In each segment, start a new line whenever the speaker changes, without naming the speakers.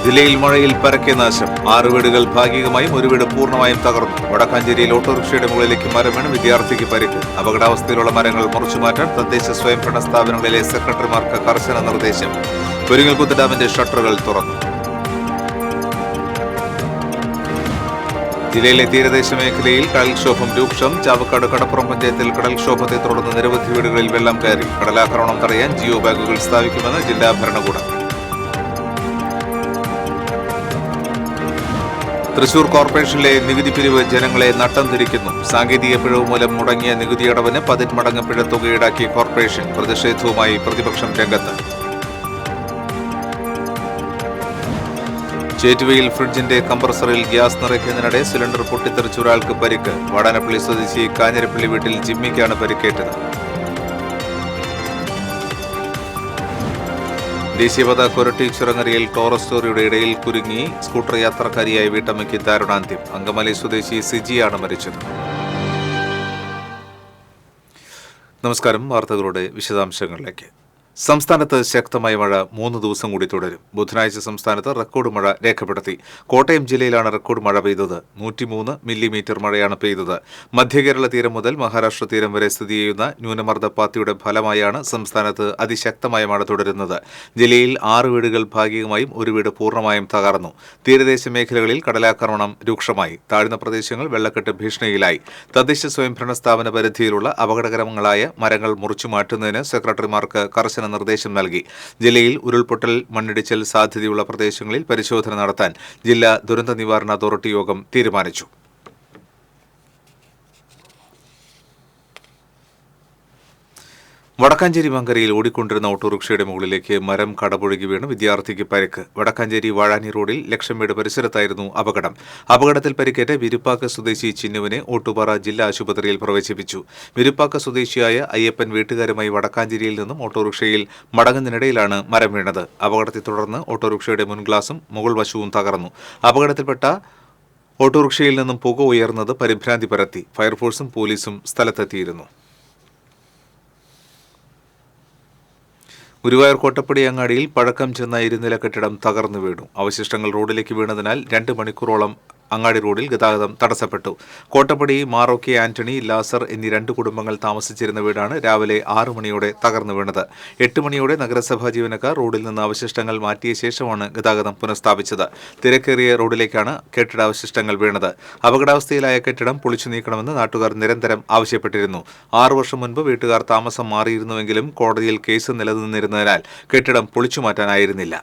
ജില്ലയിൽ മഴയിൽ പരക്കെ നാശം. 6 വീടുകൾ ഭാഗികമായും 1 വീട് പൂർണ്ണമായും തകർന്നു. വടക്കാഞ്ചേരിയിൽ ഓട്ടോറിക്ഷയുടെ മുകളിലേക്ക് മരം വീണ് വിദ്യാർത്ഥിക്ക് പരിക്ക്. അപകടാവസ്ഥയിലുള്ള മരങ്ങൾ മുറിച്ചുമാറ്റാൻ തദ്ദേശ സ്വയംഭരണ സ്ഥാപനങ്ങളിലെ സെക്രട്ടറിമാർക്ക് കർശന നിർദ്ദേശം. പെരിങ്ങൽകുത്ത് ഡാമിന്റെ ഷട്ടറുകൾ തുറന്നു. ജില്ലയിലെ തീരദേശ മേഖലയിൽ കടൽക്ഷോഭം രൂക്ഷം. ചാവക്കാട് കടപ്പുറം പഞ്ചായത്തിൽ കടൽക്ഷോഭത്തെ തുടർന്ന് നിരവധി വീടുകളിൽ വെള്ളം കയറി. കടലാക്രമണം തടയാൻ ജിയോ ബാഗുകൾ സ്ഥാപിക്കുമെന്ന് ജില്ലാ ഭരണകൂടം. തൃശൂർ കോർപ്പറേഷനിലെ നികുതി പിരിവ് ജനങ്ങളെ നട്ടം തിരിക്കുന്നു. സാങ്കേതിക പിഴവ് മൂലം മുടങ്ങിയ നികുതിയടവിന് 10 മടങ്ങ് പിഴത്തുക ഈടാക്കി കോർപ്പറേഷൻ. പ്രതിഷേധവുമായി പ്രതിപക്ഷം രംഗത്ത്. ചേറ്റുവയിൽ ഫ്രിഡ്ജിന്റെ കംപ്രസറിൽ ഗ്യാസ് നിറയ്ക്കുന്നതിനിടെ സിലിണ്ടർ പൊട്ടിത്തെറിച്ച ഒരാൾക്ക് പരിക്ക്. വാടാനപ്പള്ളി സ്വദേശി കാഞ്ഞിരപ്പള്ളി വീട്ടിൽ ജിമ്മിക്കാണ് പരിക്കേറ്റത്. ദേശീയപാത കൊരട്ടി ചുരങ്ങരയിൽ ടോറസ് സ്റ്റോറിയുടെ ഇടയിൽ കുരുങ്ങി സ്കൂട്ടർ യാത്രക്കാരിയായ വീട്ടമ്മയ്ക്ക് ദാരുണാന്ത്യം. അങ്കമാലി സ്വദേശി സിജിയാണ് മരിച്ചത്. നമസ്കാരം. വാർത്തകളുടെ വിശദാംശങ്ങളിലേക്ക്. സംസ്ഥാനത്ത് ശക്തമായ മഴ 3 ദിവസം കൂടി തുടരും. ബുധനാഴ്ച സംസ്ഥാനത്ത് റെക്കോർഡ് മഴ രേഖപ്പെടുത്തി. കോട്ടയം ജില്ലയിലാണ് റെക്കോർഡ് മഴ പെയ്തത്. 103 മില്ലിമീറ്റർ മഴയാണ് പെയ്തത്. മധ്യകേരള തീരം മുതൽ മഹാരാഷ്ട്ര തീരം വരെ സ്ഥിതി ചെയ്യുന്ന ന്യൂനമർദ്ദപാത്തിയുടെ ഫലമായാണ് സംസ്ഥാനത്ത് അതിശക്തമായ മഴ തുടരുന്നത്. ജില്ലയിൽ 6 വീടുകൾ ഭാഗികമായും 1 വീട് പൂർണ്ണമായും തകർന്നു. തീരദേശ മേഖലകളിൽ കടലാക്രമണം രൂക്ഷമായി. താഴ്ന്ന പ്രദേശങ്ങൾ വെള്ളക്കെട്ട് ഭീഷണിയിലായി. തദ്ദേശ സ്വയംഭരണ സ്ഥാപന പരിധിയിലുള്ള അപകടകരങ്ങളായ മരങ്ങൾ മുറിച്ചുമാറ്റുന്നതിന് സെക്രട്ടറിമാർക്ക് കർശന നിർദ്ദേശം നൽകി. ജില്ലയിൽ ഉരുൾപൊട്ടൽ, മണ്ണിടിച്ചിൽ സാധ്യതയുള്ള പ്രദേശങ്ങളിൽ പരിശോധന നടത്താൻ ജില്ലാ ദുരന്ത നിവാരണ അതോറിറ്റി യോഗം തീരുമാനിച്ചു. വടക്കാഞ്ചേരി മങ്കരയിൽ ഓടിക്കൊണ്ടിരുന്ന ഓട്ടോറിക്ഷയുടെ മുകളിലേക്ക് മരം കടപുഴകി വീണ് വിദ്യാർത്ഥിക്ക് പരിക്ക്. വടക്കാഞ്ചേരി വാഴാനി റോഡിൽ ലക്ഷംവീട് പരിസരത്തായിരുന്നു അപകടം. അപകടത്തിൽ പരിക്കേറ്റ വിരുപ്പാക്ക സ്വദേശി ചിന്നുവിനെ ഓട്ടുപാറ ജില്ലാ ആശുപത്രിയിൽ പ്രവേശിപ്പിച്ചു. വിരുപ്പാക്ക സ്വദേശിയായ അയ്യപ്പൻ വീട്ടുകാരുമായി വടക്കാഞ്ചേരിയിൽ നിന്നും ഓട്ടോറിക്ഷയിൽ മടങ്ങുന്നതിനിടയിലാണ് മരം വീണത്. അപകടത്തെ തുടർന്ന് ഓട്ടോറിക്ഷയുടെ മുൻഗ്ലാസും മുകൾ വശവും തകർന്നു. അപകടത്തിൽപ്പെട്ട ഓട്ടോറിക്ഷയിൽ നിന്നും പുക ഉയർന്നത് പരിഭ്രാന്തി പരത്തി. ഫയർഫോഴ്സും പോലീസും സ്ഥലത്തെത്തിയിരുന്നു. ഗുരുവായൂർ കോട്ടപ്പടി അങ്ങാടിയിൽ പഴക്കം ചെന്ന ഇരുനില കെട്ടിടം തകർന്നു വീണു. അവശിഷ്ടങ്ങൾ റോഡിലേക്ക് വീണതിനാൽ 2 മണിക്കൂറോളം അങ്ങാടി റോഡിൽ ഗതാഗതം തടസ്സപ്പെട്ടു. കോട്ടപ്പടി മാറോക്കി ആന്റണി, ലാസർ എന്നീ 2 കുടുംബങ്ങൾ താമസിച്ചിരുന്ന വീടാണ് രാവിലെ 6 മണിയോടെ തകർന്നു വീണത്. 8 മണിയോടെ നഗരസഭാ ജീവനക്കാർ റോഡിൽ നിന്ന് അവശിഷ്ടങ്ങൾ മാറ്റിയ ശേഷമാണ് ഗതാഗതം പുനഃസ്ഥാപിച്ചത്. തിരക്കേറിയ റോഡിലേക്കാണ് കെട്ടിടാവശിഷ്ടങ്ങൾ വീണത്. അപകടാവസ്ഥയിലായ കെട്ടിടം പൊളിച്ചു നീക്കണമെന്ന് നാട്ടുകാർ നിരന്തരം ആവശ്യപ്പെട്ടിരുന്നു. 6 വർഷം മുൻപ് വീട്ടുകാർ താമസം മാറിയിരുന്നുവെങ്കിലും കോടതിയിൽ കേസ് നിലനിന്നിരുന്നതിനാൽ കെട്ടിടം പൊളിച്ചു മാറ്റാനായിരുന്നില്ല.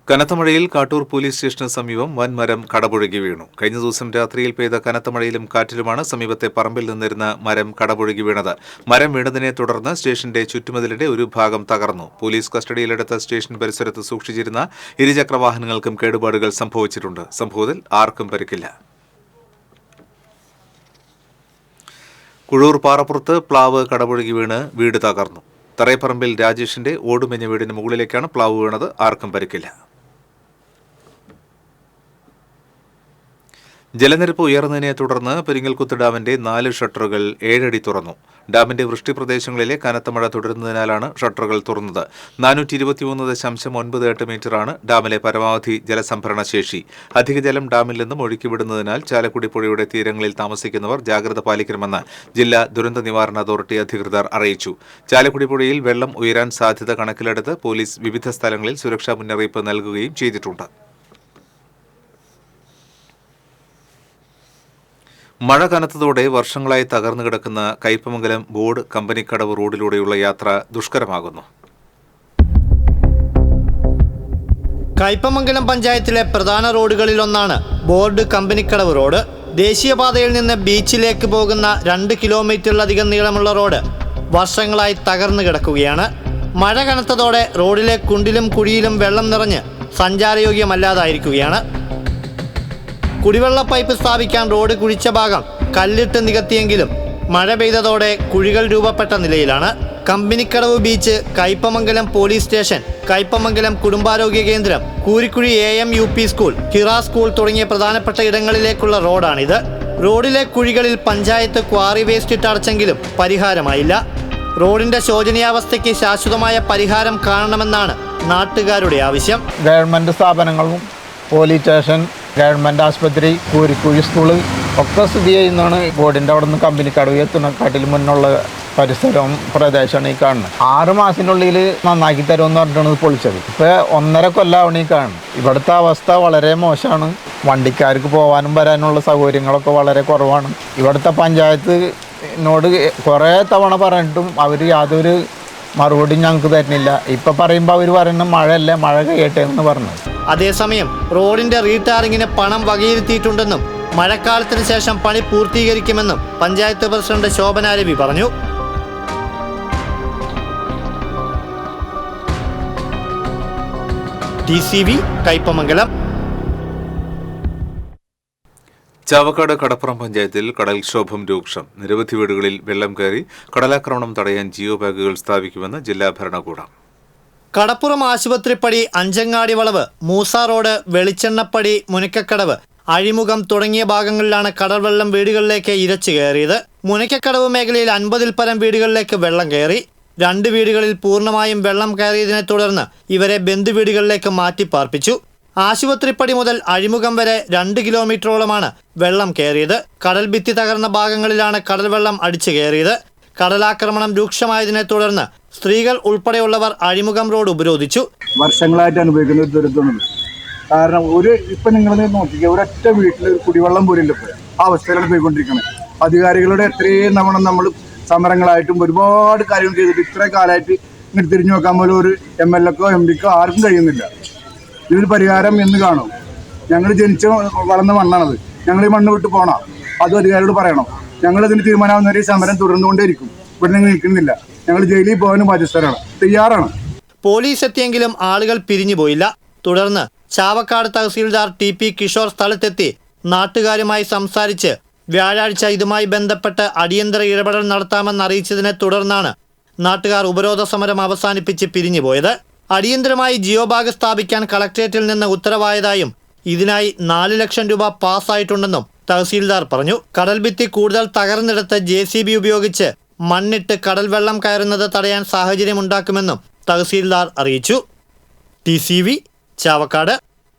കനത്ത മഴയിൽ കാട്ടൂർ പോലീസ് സ്റ്റേഷന് സമീപം വൻമരം കടപുഴകി വീണു. കഴിഞ്ഞ ദിവസം രാത്രിയിൽ പെയ്ത കനത്ത മഴയിലും കാറ്റിലുമാണ് സമീപത്തെ പറമ്പിൽ നിന്നിരുന്ന മരം കടപുഴകി വീണത്. മരം വീണതിനെ തുടർന്ന് സ്റ്റേഷന്റെ ചുറ്റുമതിലിന്റെ ഒരു ഭാഗം തകർന്നു. പോലീസ് കസ്റ്റഡിയിലെടുത്ത സ്റ്റേഷൻ പരിസരത്ത് സൂക്ഷിച്ചിരുന്ന ഇരുചക്രവാഹനങ്ങൾക്കും കേടുപാടുകൾ സംഭവിച്ചിട്ടുണ്ട്. സംഭവത്തിൽ ആർക്കും പരിക്കില്ല. കുഴൂർ പാറപ്പുറത്ത് പ്ലാവ് കടപുഴകി വീണ് വീട് തകർന്നു. തറയപ്പറമ്പിൽ രാജേഷിന്റെ ഓടുമെഞ്ഞ വീടിന് മുകളിലേക്കാണ് പ്ലാവ് വീണത്. ആർക്കും പരിക്കില്ല. ജലനിരപ്പ് ഉയർന്നതിനെ തുടർന്ന് പെരിങ്ങൽകുത്ത് ഡാമിന്റെ 4 ഷട്ടറുകൾ 7 അടി തുറന്നു. ഡാമിന്റെ വൃഷ്ടി പ്രദേശങ്ങളിലെ കനത്ത മഴ തുടരുന്നതിനാലാണ് ഷട്ടറുകൾ തുറന്നത്. 423.98 മീറ്ററാണ് ഡാമിലെ പരമാവധി ജലസംഭരണ ശേഷി. അധിക ജലം ഡാമിൽ നിന്നും ഒഴുക്കിവിടുന്നതിനാൽ ചാലക്കുടി പുഴയുടെ തീരങ്ങളിൽ താമസിക്കുന്നവർ ജാഗ്രത പാലിക്കണമെന്ന് ജില്ലാ ദുരന്ത നിവാരണ അതോറിറ്റി അധികൃതർ അറിയിച്ചു. ചാലക്കുടി പുഴയിൽ വെള്ളം ഉയരാൻ സാധ്യത കണക്കിലെടുത്ത് പോലീസ് വിവിധ സ്ഥലങ്ങളിൽ സുരക്ഷാ മുന്നറിയിപ്പ് നൽകുകയും ചെയ്തിട്ടുണ്ട്. മഴ കനത്തതോടെ വർഷങ്ങളായി തകർന്നു കിടക്കുന്ന കയ്പമംഗലം ബോർഡ് കമ്പനിക്കടവ് റോഡിലൂടെയുള്ള യാത്ര ദുഷ്കരമാകുന്നു.
കയ്പമംഗലം പഞ്ചായത്തിലെ പ്രധാന റോഡുകളിലൊന്നാണ് ബോർഡ് കമ്പനിക്കടവ് റോഡ്. ദേശീയപാതയിൽ നിന്ന് ബീച്ചിലേക്ക് പോകുന്ന 2 കിലോമീറ്ററിലധികം നീളമുള്ള റോഡ് വർഷങ്ങളായി തകർന്നു കിടക്കുകയാണ്. മഴ കനത്തതോടെ റോഡിലെ കുണ്ടിലും കുഴിയിലും വെള്ളം നിറഞ്ഞ് സഞ്ചാരയോഗ്യമല്ലാതായിരിക്കുകയാണ്. കുടിവെള്ള പൈപ്പ് സ്ഥാപിക്കാൻ റോഡ് കുഴിച്ച ഭാഗം കല്ലിട്ട് നികത്തിയെങ്കിലും മഴ പെയ്തതോടെ കുഴികൾ രൂപപ്പെട്ട നിലയിലാണ്. Kambanikkadavu beach, Kaipamangalam police station, Kaipamangalam കുടുംബാരോഗ്യ കേന്ദ്രം, Koorikkuzhi AM UP school, Hira school തുടങ്ങിയ പ്രധാനപ്പെട്ട ഇടങ്ങളിലേക്കുള്ള റോഡാണിത്. റോഡിലെ കുഴികളിൽ പഞ്ചായത്ത് ക്വാറി വേസ്റ്റ് ഇട്ട് അടച്ചെങ്കിലും പരിഹാരമായില്ല. റോഡിന്റെ ശോചനീയാവസ്ഥയ്ക്ക് ശാശ്വതമായ പരിഹാരം കാണണമെന്നാണ് നാട്ടുകാരുടെ ആവശ്യം.
ഗവൺമെൻറ് സ്ഥാപനങ്ങളും പോലീസ് സ്റ്റേഷൻ, ഗവൺമെൻറ് ആശുപത്രി, കൂരിക്കുഴി സ്കൂള് ഒക്കെ സ്ഥിതി ചെയ്യുന്നതാണ്. ബോർഡിൻ്റെ അവിടെ നിന്ന് കമ്പനിക്കടവ് എത്തുന്നതിനെക്കാട്ടിൽ മുന്നുള്ള പരിസരവും പ്രദേശമാണ് ഈ കാണുന്നത്. 6 മാസത്തിനുള്ളിൽ നന്നാക്കി തരുമെന്ന് പറഞ്ഞിട്ടാണ് ഇത് പൊളിച്ചത്. ഇപ്പോൾ 1.5 കൊല്ലമാണ് ഈ കാണുന്നത്. ഇവിടുത്തെ അവസ്ഥ വളരെ മോശമാണ്. വണ്ടിക്കാർക്ക് പോകാനും വരാനുള്ള സൗകര്യങ്ങളൊക്കെ വളരെ കുറവാണ്. ഇവിടുത്തെ പഞ്ചായത്തിനോട് കുറേ തവണ പറഞ്ഞിട്ടും അവർ യാതൊരു മറുപടി ഞങ്ങൾക്ക് തരുന്നില്ല. ഇപ്പം പറയുമ്പോൾ അവർ പറയുന്നത് മഴയല്ല, മഴ കഴിയട്ടെ എന്ന് പറഞ്ഞു.
അതേസമയം റോഡിന്റെ റീടാറിങ്ങിന് പണം വകയിരുത്തിയിട്ടുണ്ടെന്നും മഴക്കാലത്തിന് ശേഷം പണി പൂർത്തീകരിക്കുമെന്നും പഞ്ചായത്ത് പ്രസിഡന്റ് ശോഭന രവി പറഞ്ഞു. TCV കയ്പമംഗലം.
ചാവക്കാട് കടപ്പുറം പഞ്ചായത്തിൽ കടൽക്ഷോഭം രൂക്ഷം. നിരവധി വീടുകളിൽ വെള്ളം കയറി. കടലാക്രമണം തടയാൻ ജിയോ ബാഗുകൾ സ്ഥാപിക്കുമെന്ന് ജില്ലാ ഭരണകൂടം.
കടപ്പുറം ആശുപത്രിപ്പടി, അഞ്ചങ്ങാടി വളവ്, മൂസ റോഡ്, വെളിച്ചെണ്ണപ്പടി, മുനക്കക്കടവ്, അഴിമുഖം തുടങ്ങിയ ഭാഗങ്ങളിലാണ് കടൽവെള്ളം വീടുകളിലേക്ക് ഇരച്ചു കയറിയത്. മുനക്കക്കടവ് മേഖലയിൽ 50-ൽ പരം വീടുകളിലേക്ക് വെള്ളം കയറി. 2 വീടുകളിൽ പൂർണ്ണമായും വെള്ളം കയറിയതിനെ തുടർന്ന് ഇവരെ ബന്ധുവീടുകളിലേക്ക് മാറ്റിപ്പാർപ്പിച്ചു. ആശുപത്രിപ്പടി മുതൽ അഴിമുഖം വരെ 2 കിലോമീറ്ററോളമാണ് വെള്ളം കയറിയത്. കടൽ ഭിത്തി തകർന്ന ഭാഗങ്ങളിലാണ് കടൽവെള്ളം അടിച്ചു കയറിയത്. കടലാക്രമണം രൂക്ഷമായതിനെ തുടർന്ന് സ്ത്രീകൾ ഉൾപ്പെടെയുള്ളവർ അഴിമുഖം റോഡ് ഉപരോധിച്ചു.
വർഷങ്ങളായിട്ട് അനുഭവിക്കുന്ന ഒരു ദുരിതമാണ്. കാരണം ഇപ്പം നിങ്ങൾ നോക്കിക്കുക, ഒരൊറ്റ വീട്ടിൽ ഒരു കുടിവെള്ളം പോലും ഇല്ല. ഇപ്പോൾ ആ അവസ്ഥയിലാണ് പോയിക്കൊണ്ടിരിക്കുന്നത്. അധികാരികളുടെ എത്രയും തവണ നമ്മൾ സമരങ്ങളായിട്ടും ഒരുപാട് കാര്യങ്ങൾ ചെയ്തിട്ട് ഇത്ര കാലമായിട്ട് ഇങ്ങനെ തിരിഞ്ഞു നോക്കാൻ പോലും ഒരു MLA-ക്കോ MD-ക്കോ ആർക്കും കഴിയുന്നില്ല. ഇതിനൊരു പരിഹാരം എന്ന് കാണും. ഞങ്ങൾ ജനിച്ച് വളർന്ന മണ്ണാണത്. ഞങ്ങൾ ഈ മണ്ണ് വിട്ട് പോകണം. അതും അധികാരികളോട് പറയണം. ഞങ്ങളിതിന് തീരുമാനമാവുന്നവരെ ഈ സമരം തുടർന്നുകൊണ്ടേയിരിക്കും. ഇവിടെ നിങ്ങൾ നിൽക്കുന്നില്ല. ഞങ്ങൾ ജയിലിൽ പോകാനും ബാധ്യസ്ഥരാണ്, തയ്യാറാണ്.
പോലീസ് എത്തിയെങ്കിലും ആളുകൾ പിരിഞ്ഞുപോയില്ല. തുടർന്ന് ചാവക്കാട് തഹസീൽദാർ TP കിഷോർ സ്ഥലത്തെത്തി നാട്ടുകാരുമായി സംസാരിച്ച് വ്യാഴാഴ്ച ഇതുമായി ബന്ധപ്പെട്ട് അടിയന്തര ഇടപെടൽ നടത്താമെന്ന് അറിയിച്ചതിനെ തുടർന്നാണ് നാട്ടുകാർ ഉപരോധ സമരം അവസാനിപ്പിച്ച് പിരിഞ്ഞുപോയത്. അടിയന്തരമായി ജിയോ ബാഗ് സ്ഥാപിക്കാൻ കളക്ടറേറ്റിൽ നിന്ന് ഉത്തരവായതായും ഇതിനായി 4 ലക്ഷം രൂപ പാസ്സായിട്ടുണ്ടെന്നും തഹസീൽദാർ പറഞ്ഞു. കടൽഭിത്തി കൂടുതൽ തകർന്നിടത്ത് JCB ഉപയോഗിച്ച് മണ്ണിട്ട് കടൽ വെള്ളം കയറുന്നത് തടയാൻ സാഹചര്യമുണ്ടാക്കുമെന്നും തഹസീൽദാർ അറിയിച്ചു. TCV ചാവക്കാട്.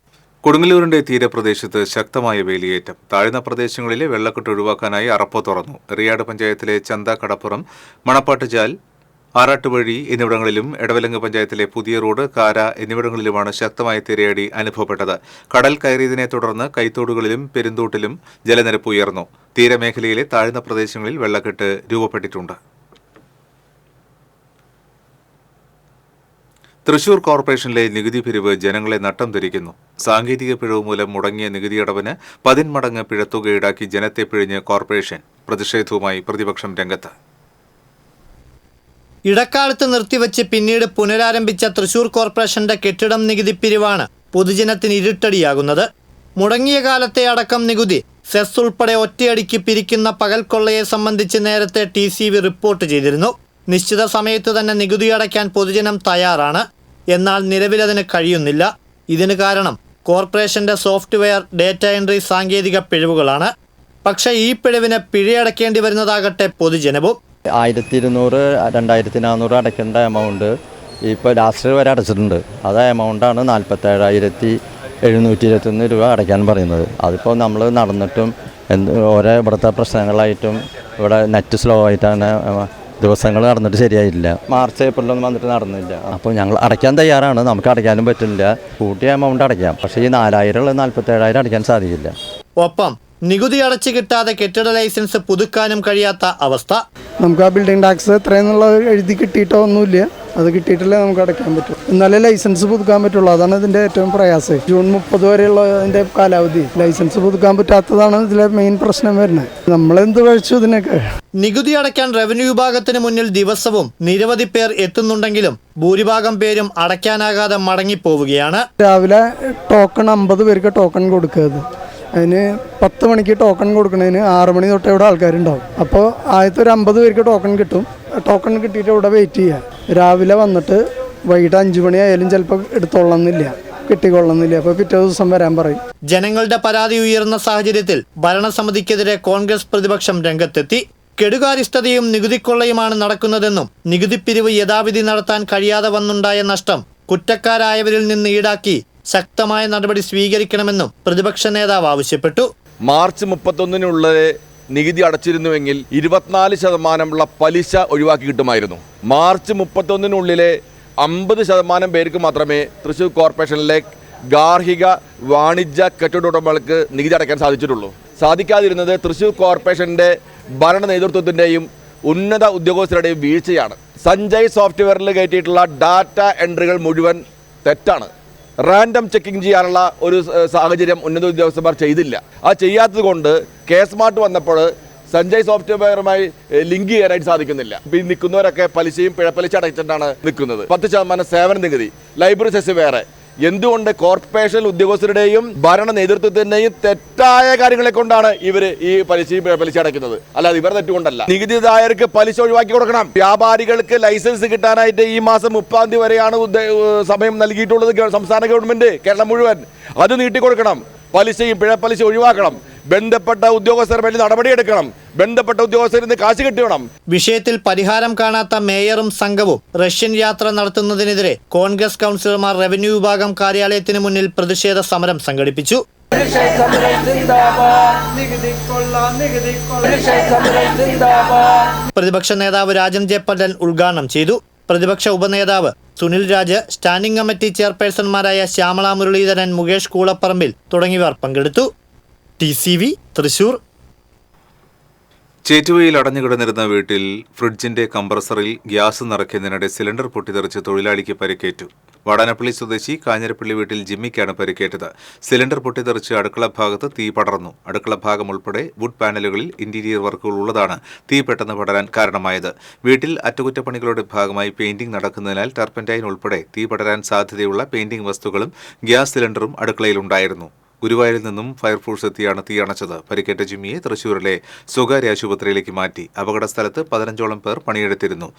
കൊടുങ്ങല്ലൂരിന്റെ തീരപ്രദേശത്ത് ശക്തമായ വേലിയേറ്റം. താഴ്ന്ന പ്രദേശങ്ങളിലെ വെള്ളക്കെട്ട് ഒഴിവാക്കാനായി അറപ്പോ തുറന്നു. എറിയാട് പഞ്ചായത്തിലെ ചന്ത, കടപ്പുറം, മണപ്പാട്ടുചാൽ, ആറാട്ടുവഴി എന്നിവിടങ്ങളിലും എടവലങ്ങ് പഞ്ചായത്തിലെ പുതിയ റോഡ്, കാര എന്നിവിടങ്ങളിലുമാണ് ശക്തമായ തിരയടി അനുഭവപ്പെട്ടത്. കടൽ കയറിയതിനെ തുടർന്ന് കൈത്തോടുകളിലും പെരുന്തോട്ടിലും ജലനിരപ്പ് ഉയർന്നു. തീരമേഖലയിലെ താഴ്ന്ന പ്രദേശങ്ങളിൽ വെള്ളക്കെട്ട് രൂപപ്പെട്ടിട്ടുണ്ട്. തൃശൂർ കോർപ്പറേഷനിലെ നികുതി പിരിവ് ജനങ്ങളെ നട്ടം ധരിക്കുന്നു. സാങ്കേതിക പിഴവ് മൂലം മുടങ്ങിയ നികുതിയടവിന് 10 മടങ്ങ് പിഴത്തുക ഈടാക്കി ജനത്തെ പിഴിഞ്ഞ് കോർപ്പറേഷൻ. പ്രതിഷേധവുമായി പ്രതിപക്ഷം രംഗത്ത്.
ഇടക്കാലത്ത് നിർത്തിവെച്ച് പിന്നീട് പുനരാരംഭിച്ച തൃശൂർ കോർപ്പറേഷന്റെ കെട്ടിടം നികുതി പിരിവാണ് പൊതുജനത്തിന് ഇരുട്ടടിയാകുന്നത്. മുടങ്ങിയ കാലത്തെ അടക്കം നികുതി, സെസ് ഉൾപ്പെടെ ഒറ്റയടിക്ക് പിരിക്കുന്ന പകൽക്കൊള്ളയെ സംബന്ധിച്ച് നേരത്തെ TCV റിപ്പോർട്ട് ചെയ്തിരുന്നു. നിശ്ചിത സമയത്ത് തന്നെ നികുതി അടയ്ക്കാൻ പൊതുജനം തയ്യാറാണ്. എന്നാൽ നിലവിലതിന് കഴിയുന്നില്ല. ഇതിന് കാരണം കോർപ്പറേഷന്റെ സോഫ്റ്റ്വെയർ, ഡേറ്റ എൻട്രി സാങ്കേതിക പിഴവുകളാണ്. പക്ഷേ ഈ പിഴവിന് പിഴയടക്കേണ്ടി വരുന്നതാകട്ടെ പൊതുജനവും.
1200, 2400 അടയ്ക്കേണ്ട എമൗണ്ട് ഇപ്പോൾ ലാസ്റ്റ് വരെ അടച്ചിട്ടുണ്ട്. അത് എമൗണ്ടാണ് 47,721 രൂപ അടയ്ക്കാൻ പറയുന്നത്. അതിപ്പോൾ നമ്മൾ നടന്നിട്ടും ഓരോ ഇവിടുത്തെ പ്രശ്നങ്ങളായിട്ടും ഇവിടെ നെറ്റ് സ്ലോ ആയിട്ടാണ് ദിവസങ്ങൾ നടന്നിട്ട് ശരിയായില്ല. മാർച്ച് ഏപ്രിലൊന്നും വന്നിട്ട് നടന്നില്ല. അപ്പോൾ ഞങ്ങൾ അടയ്ക്കാൻ തയ്യാറാണ്. നമുക്ക് അടയ്ക്കാനും പറ്റില്ല. കൂട്ടിയ എമൗണ്ട് അടയ്ക്കാം. പക്ഷേ ഈ 4000 ഉള്ള 47,000 അടയ്ക്കാൻ സാധിക്കില്ല.
ഒപ്പം നികുതി അടച്ചു കിട്ടാതെ കെട്ടിട ലൈസൻസ് പുതുക്കാനും കഴിയാത്ത അവസ്ഥ.
നമുക്ക് ആ ബിൽഡിംഗ് ടാക്സ് എത്രയെന്നുള്ള എഴുതി കിട്ടിയിട്ടോ ഒന്നുമില്ല. അത് കിട്ടിയിട്ടില്ലേ നമുക്ക് അടയ്ക്കാൻ പറ്റും. എന്നാലേ ലൈസൻസ് പുതുക്കാൻ പറ്റുള്ളൂ. അതാണ് ഇതിൻ്റെ ഏറ്റവും പ്രയാസം. ജൂൺ 30 വരെയുള്ള ഇതിൻ്റെ കാലാവധി. ലൈസൻസ് പുതുക്കാൻ പറ്റാത്തതാണ് ഇതിലെ മെയിൻ പ്രശ്നം വരുന്നത്. നമ്മളെന്ത് കഴിച്ചു ഇതിനൊക്കെ.
നികുതി അടയ്ക്കാൻ റവന്യൂ വിഭാഗത്തിന് മുന്നിൽ ദിവസവും നിരവധി പേർ എത്തുന്നുണ്ടെങ്കിലും ഭൂരിഭാഗം പേരും അടയ്ക്കാനാകാതെ മടങ്ങിപ്പോവുകയാണ്.
രാവിലെ ടോക്കൺ 50 പേർക്ക് ടോക്കൺ കൊടുക്കുക. അതിന് 10 മണിക്ക് ടോക്കൺ കൊടുക്കുന്നതിന് 6 മണി തൊട്ട് ഇവിടെ ആൾക്കാരുണ്ടാവും. അപ്പോൾ ആദ്യത്തെ ഒരു 50 പേർക്ക് ടോക്കൺ കിട്ടും. ടോക്കൺ കിട്ടിയിട്ട് ഇവിടെ വെയിറ്റ് ചെയ്യുക. രാവിലെ വന്നിട്ട് വൈകിട്ട് 5 മണിയായാലും ചിലപ്പോൾ എടുത്തോളന്നില്ല, കിട്ടിക്കൊള്ളുന്നില്ല. അപ്പോൾ പിറ്റേ ദിവസം വരാൻ പറയും.
ജനങ്ങളുടെ പരാതി ഉയർന്ന സാഹചര്യത്തിൽ ഭരണസമിതിക്കെതിരെ കോൺഗ്രസ് പ്രതിപക്ഷം രംഗത്തെത്തി. കെടുകാര്യസ്ഥതയും നികുതിക്കൊള്ളയുമാണ് നടക്കുന്നതെന്നും നികുതി പിരിവ് യഥാവിധി നടത്താൻ കഴിയാതെ വന്നുണ്ടായ നഷ്ടം കുറ്റക്കാരായവരിൽ നിന്ന് ഈടാക്കി ശക്തമായ നടപടി സ്വീകരിക്കണമെന്നും പ്രതിപക്ഷ നേതാവ് ആവശ്യപ്പെട്ടു.
മാർച്ച് 31 നികുതി അടച്ചിരുന്നുവെങ്കിൽ 24% പലിശ ഒഴിവാക്കി കിട്ടുമായിരുന്നു. മാർച്ച് 31 50% പേർക്ക് മാത്രമേ തൃശ്ശൂർ കോർപ്പറേഷനിലെ ഗാർഹിക വാണിജ്യ കെട്ടിട ഉടമകൾക്ക് നികുതി അടയ്ക്കാൻ സാധിച്ചിട്ടുള്ളൂ. സാധിക്കാതിരുന്നത് തൃശ്ശൂർ കോർപ്പറേഷൻ്റെ ഭരണ നേതൃത്വത്തിൻ്റെയും ഉന്നത ഉദ്യോഗസ്ഥരുടെയും വീഴ്ചയാണ്. സഞ്ജയ് സോഫ്റ്റ്വെയറിൽ കയറ്റിയിട്ടുള്ള ഡാറ്റ എൻട്രികൾ മുഴുവൻ തെറ്റാണ്. റാൻഡം ചെക്കിംഗ് ചെയ്യാനുള്ള ഒരു സാഹചര്യം ഉന്നത ഉദ്യോഗസ്ഥന്മാർ ചെയ്തില്ല. അത് ചെയ്യാത്തത് കൊണ്ട് കെ-സ്മാർട്ട് വന്നപ്പോൾ സഞ്ജയ് സോഫ്റ്റ്വെയറുമായി ലിങ്ക് ചെയ്യാനായിട്ട് സാധിക്കുന്നില്ല. ഈ നിൽക്കുന്നവരൊക്കെ പലിശയും പിഴപ്പലിശ അടച്ചിട്ടാണ് നിൽക്കുന്നത്. 10% സേവന നികുതി, ലൈബ്രറി സെസ് വേറെ. എന്തുകൊണ്ട് കോർപ്പറേഷൻ ഉദ്യോഗസ്ഥരുടെയും ഭരണ നേതൃത്വത്തിൻ്റെയും തെറ്റായ കാര്യങ്ങളെ കൊണ്ടാണ് ഇവർ ഈ പലിശയും പിഴപ്പലിശ അടയ്ക്കുന്നത്, അല്ലാതെ ഇവർ തെറ്റുകൊണ്ടല്ല. നികുതിദായകർക്ക് പലിശ ഒഴിവാക്കി കൊടുക്കണം. വ്യാപാരികൾക്ക് ലൈസൻസ് കിട്ടാനായിട്ട് ഈ മാസം 30 വരെയാണ് സമയം നൽകിയിട്ടുള്ളത് സംസ്ഥാന ഗവൺമെന്റ്, കേരളം മുഴുവൻ. അത് നീട്ടിക്കൊടുക്കണം. പലിശയും പിഴപ്പലിശ ഒഴിവാക്കണം. ബന്ധപ്പെട്ട ഉദ്യോഗസ്ഥർ വേണ്ടി നടപടിയെടുക്കണം. ബന്ധപ്പെട്ട ഉദ്യോഗസ്ഥരിൽ നിന്ന് കാശ് കിട്ടണം.
വിഷയത്തിൽ പരിഹാരം കാണാത്ത മേയറും സംഘവും റഷ്യൻ യാത്ര നടത്തുന്നതിനെതിരെ കോൺഗ്രസ് കൗൺസിലർമാർ റവന്യൂ വിഭാഗം കാര്യാലയത്തിന് മുന്നിൽ പ്രതിഷേധ സമരം സംഘടിപ്പിച്ചു. പ്രതിപക്ഷ നേതാവ് രാജൻ ജെ പല്ലൻ ഉദ്ഘാടനം ചെയ്തു. പ്രതിപക്ഷ ഉപനേതാവ് സുനിൽ രാജ്, സ്റ്റാൻഡിംഗ് കമ്മിറ്റി ചെയർപേഴ്സൺമാരായ ശ്യാമള മുരളീധരൻ, മുകേഷ് കൂളപ്പറമ്പിൽ തുടങ്ങിയവർ പങ്കെടുത്തു. TCV തൃശൂർ.
ചേറ്റുവയിൽ അടഞ്ഞുകിടന്നിരുന്ന വീട്ടിൽ ഫ്രിഡ്ജിന്റെ കംപ്രസറിൽ ഗ്യാസ് നിറയ്ക്കുന്നതിനിടെ സിലിണ്ടർ പൊട്ടിത്തെറിച്ച് തൊഴിലാളിക്ക് പരിക്കേറ്റു. വാടാനപ്പള്ളി സ്വദേശി കാഞ്ഞിരപ്പള്ളി വീട്ടിൽ ജിമ്മിക്കാണ് പരിക്കേറ്റത്. സിലിണ്ടർ പൊട്ടിത്തെറിച്ച് അടുക്കള ഭാഗത്ത് തീ പടർന്നു. അടുക്കള ഭാഗം ഉൾപ്പെടെ വുഡ് പാനലുകളിൽ ഇന്റീരിയർ വർക്കുകൾ ഉള്ളതാണ് തീ പെട്ടെന്ന് പടരാൻ കാരണമായത്. വീട്ടിൽ അറ്റകുറ്റപ്പണികളുടെ ഭാഗമായി പെയിന്റിംഗ് നടക്കുന്നതിനാൽ ടർപ്പന്റൈൻ ഉൾപ്പെടെ തീ പടരാൻ സാധ്യതയുള്ള പെയിന്റിംഗ് വസ്തുക്കളും ഗ്യാസ് സിലിണ്ടറും അടുക്കളയിലുണ്ടായിരുന്നു. ഗുരുവായൂരിൽ നിന്നും ഫയർഫോഴ്സ് എത്തിയാണ് തീയണച്ചത്. പരിക്കേറ്റ ജിമ്മിയെ തൃശൂരിലെ സ്വകാര്യ ആശുപത്രിയിലേക്ക് മാറ്റി. അപകട സ്ഥലത്ത് 15ഓളം പേർ പണിയെടുത്തിരുന്നു.